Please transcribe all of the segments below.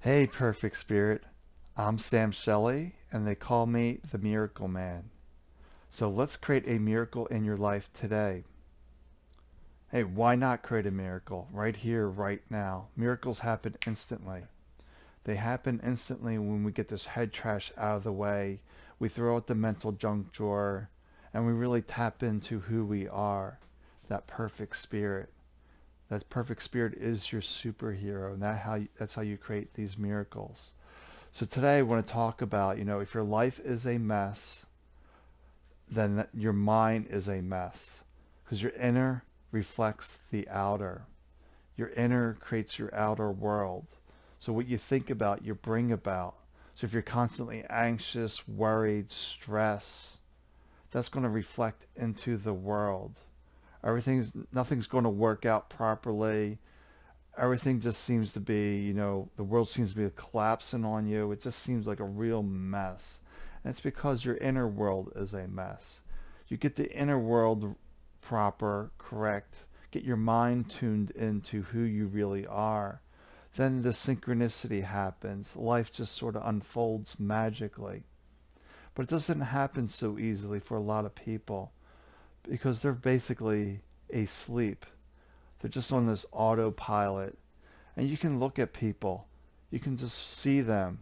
Hey, Perfect Spirit. I'm Sam Shelley, and they call me the Miracle Man. So let's create a miracle in your life today. Hey, why not create a miracle right here, right now? Miracles happen instantly. They happen instantly when we get this head trash out of the way. We throw out the mental junk drawer, and we really tap into who we are, that perfect spirit. That perfect spirit is your superhero, and that's how you create these miracles. So today I want to talk about, if your life is a mess, then your mind is a mess. Because your inner reflects the outer. Your inner creates your outer world. So what you think about, you bring about. So if you're constantly anxious, worried, stressed, that's going to reflect into the world. Nothing's going to work out properly. Everything just seems to be, the world seems to be collapsing on you. It just seems like a real mess. And it's because your inner world is a mess. You get the inner world proper, correct, get your mind tuned into who you really are. Then the synchronicity happens. Life just sort of unfolds magically. But it doesn't happen so easily for a lot of people because they're basically asleep. They're just on this autopilot. And you can look at people. You can just see them.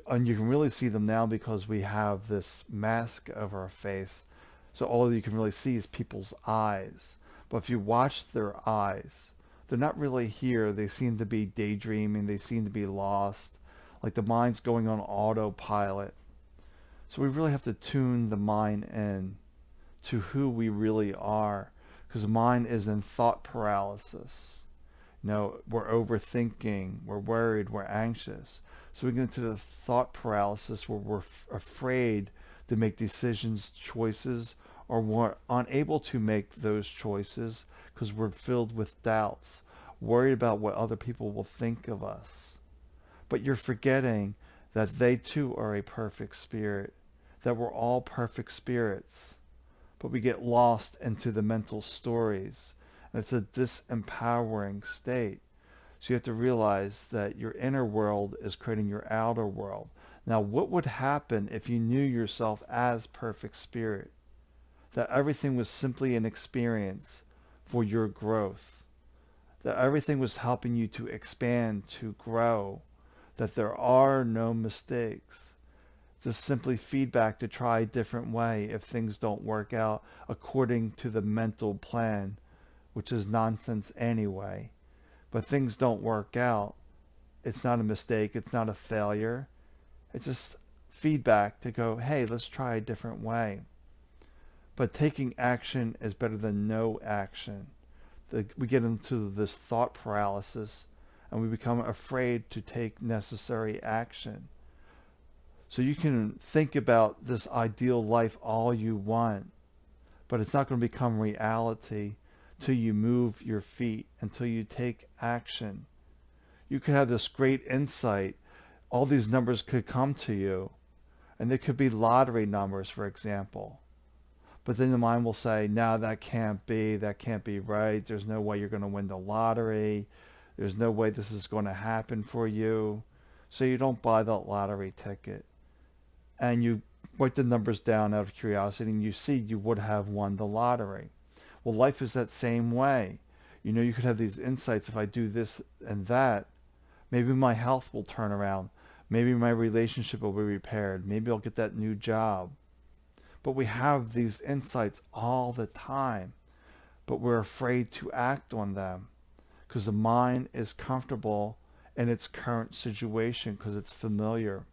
And you can really see them now because we have this mask over our face. So all you can really see is people's eyes. But if you watch their eyes, they're not really here. They seem to be daydreaming. They seem to be lost. Like the mind's going on autopilot. So we really have to tune the mind in to who we really are, because the mind is in thought paralysis. We're overthinking, we're worried, we're anxious. So we get into the thought paralysis where we're afraid to make decisions, choices, or we're unable to make those choices because we're filled with doubts, worried about what other people will think of us. But you're forgetting that they too are a perfect spirit, that we're all perfect spirits. But we get lost into the mental stories. And it's a disempowering state. So you have to realize that your inner world is creating your outer world. Now, what would happen if you knew yourself as perfect spirit? That everything was simply an experience for your growth. That everything was helping you to expand, to grow. That there are no mistakes. Just simply feedback to try a different way if things don't work out according to the mental plan, which is nonsense anyway. But things don't work out. It's not a mistake. It's not a failure. It's just feedback to go, hey, let's try a different way. But taking action is better than no action. We get into this thought paralysis and we become afraid to take necessary action. So you can think about this ideal life all you want, but it's not going to become reality till you move your feet, until you take action. You could have this great insight. All these numbers could come to you, and they could be lottery numbers, for example. But then the mind will say, no, that can't be right. There's no way you're going to win the lottery. There's no way this is going to happen for you. So you don't buy that lottery ticket. And you write the numbers down out of curiosity and you see you would have won the lottery. Well, life is that same way. You could have these insights. If I do this and that, maybe my health will turn around. Maybe my relationship will be repaired. Maybe I'll get that new job. But we have these insights all the time, but we're afraid to act on them because the mind is comfortable in its current situation because it's familiar.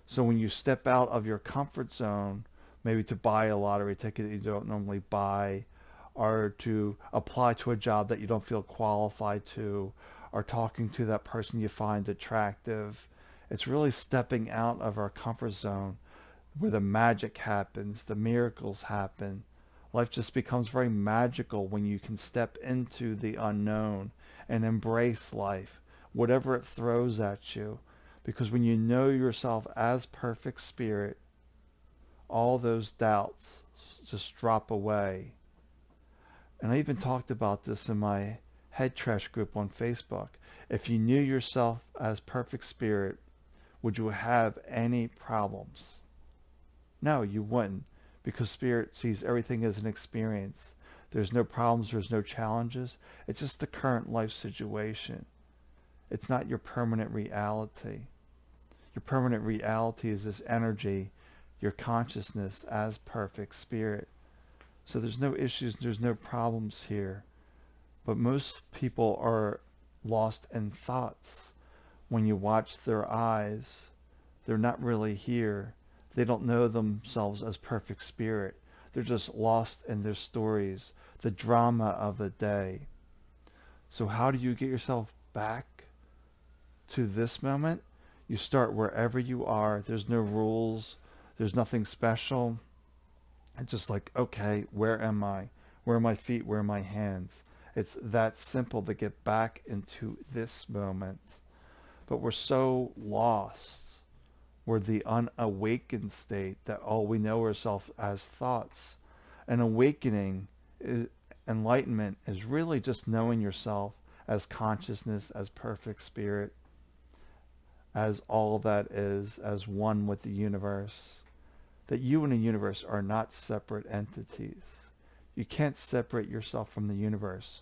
So when you step out of your comfort zone, maybe to buy a lottery ticket that you don't normally buy, or to apply to a job that you don't feel qualified to, or talking to that person you find attractive, it's really stepping out of our comfort zone where the magic happens, the miracles happen. Life just becomes very magical when you can step into the unknown and embrace life, whatever it throws at you. Because when you know yourself as perfect spirit, all those doubts just drop away. And I even talked about this in my head trash group on Facebook. If you knew yourself as perfect spirit, would you have any problems? No, you wouldn't, because spirit sees everything as an experience. There's no problems, there's no challenges. It's just the current life situation. It's not your permanent reality. Your permanent reality is this energy, your consciousness as perfect spirit. So there's no issues, there's no problems here. But most people are lost in thoughts. When you watch their eyes, they're not really here. They don't know themselves as perfect spirit. They're just lost in their stories, the drama of the day. So how do you get yourself back to this moment? You start wherever you are. There's no rules. There's nothing special. It's just like, okay, where am I? Where are my feet? Where are my hands? It's that simple to get back into this moment. But we're so lost. We're the unawakened state that all we know ourselves as thoughts. And awakening, enlightenment, is really just knowing yourself as consciousness, as perfect spirit, as all that is, as one with the universe. That you and the universe are not separate entities. You can't separate yourself from the universe.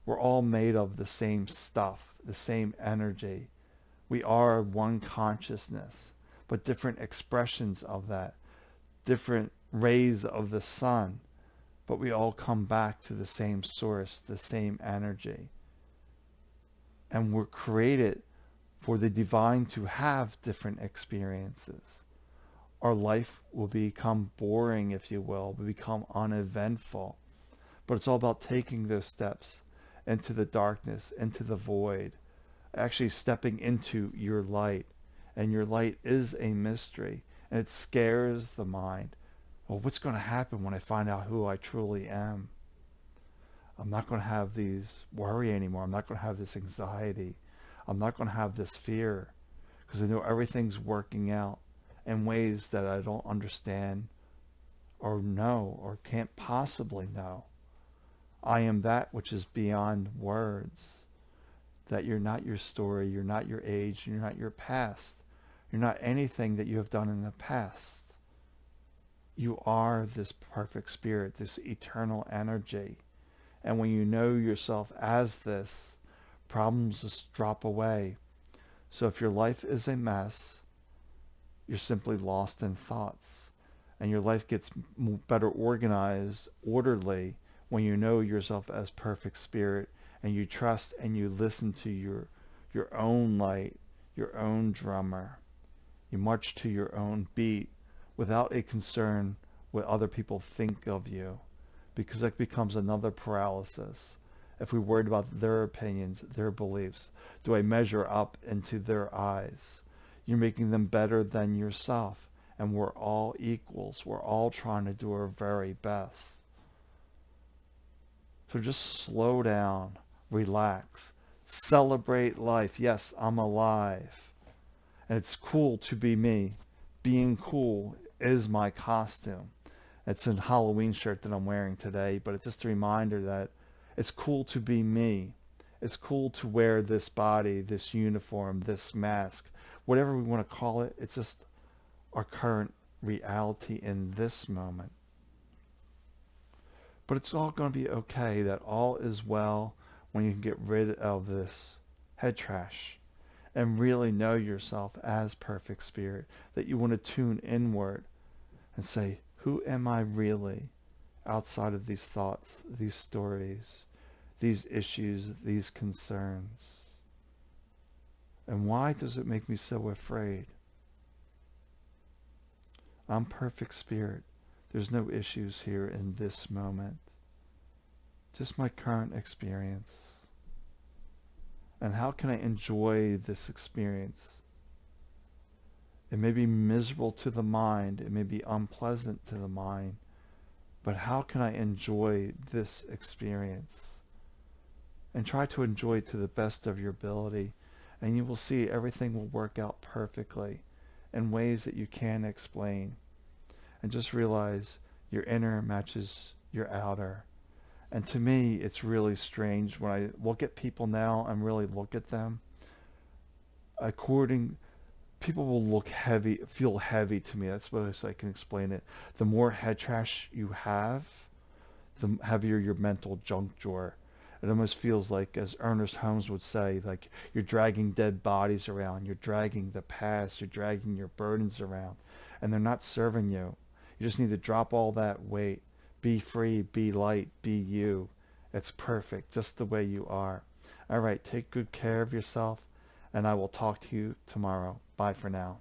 We're all made of the same stuff, the same energy. We are one consciousness, but different expressions of that, different rays of the sun, but we all come back to the same source, the same energy. And we're created for the divine to have different experiences. Our life will become boring, if you will become uneventful. But it's all about taking those steps into the darkness, into the void, actually stepping into your light. And your light is a mystery, and it scares the mind. Well, what's going to happen when I find out who I truly am? I'm not going to have these worry anymore. I'm not going to have this anxiety. I'm not going to have this fear, because I know everything's working out in ways that I don't understand or know or can't possibly know. I am that which is beyond words. That you're not your story, you're not your age, you're not your past. You're not anything that you have done in the past. You are this perfect spirit, this eternal energy. And when you know yourself as this, problems just drop away. So if your life is a mess, you're simply lost in thoughts. And your life gets better organized, orderly, when you know yourself as perfect spirit, and you trust and you listen to your own light, your own drummer. You march to your own beat without a concern what other people think of you, because that becomes another paralysis. If we're worried about their opinions, their beliefs, do I measure up into their eyes? You're making them better than yourself, and we're all equals. We're all trying to do our very best. So just slow down, relax, celebrate life. Yes, I'm alive. And it's cool to be me. Being cool is my costume. It's a Halloween shirt that I'm wearing today, but it's just a reminder that it's cool to be me. It's cool to wear this body, this uniform, this mask, whatever we want to call it. It's just our current reality in this moment. But it's all going to be okay, that all is well when you can get rid of this head trash and really know yourself as perfect spirit, that you want to tune inward and say, who am I really outside of these thoughts, these stories, these issues, these concerns? And why does it make me so afraid? I'm perfect spirit. There's no issues here in this moment. Just my current experience. And how can I enjoy this experience? It may be miserable to the mind. It may be unpleasant to the mind. But how can I enjoy this experience? And try to enjoy it to the best of your ability. And you will see everything will work out perfectly in ways that you can't explain. And just realize your inner matches your outer. And to me, it's really strange when I look at people now and really look at them. According, people will look heavy, feel heavy to me. That's what I can explain it. The more head trash you have, the heavier your mental junk drawer. It almost feels like, as Ernest Holmes would say, like you're dragging dead bodies around. You're dragging the past. You're dragging your burdens around. And they're not serving you. You just need to drop all that weight. Be free, be light, be you. It's perfect, just the way you are. All right, take good care of yourself, and I will talk to you tomorrow. Bye for now.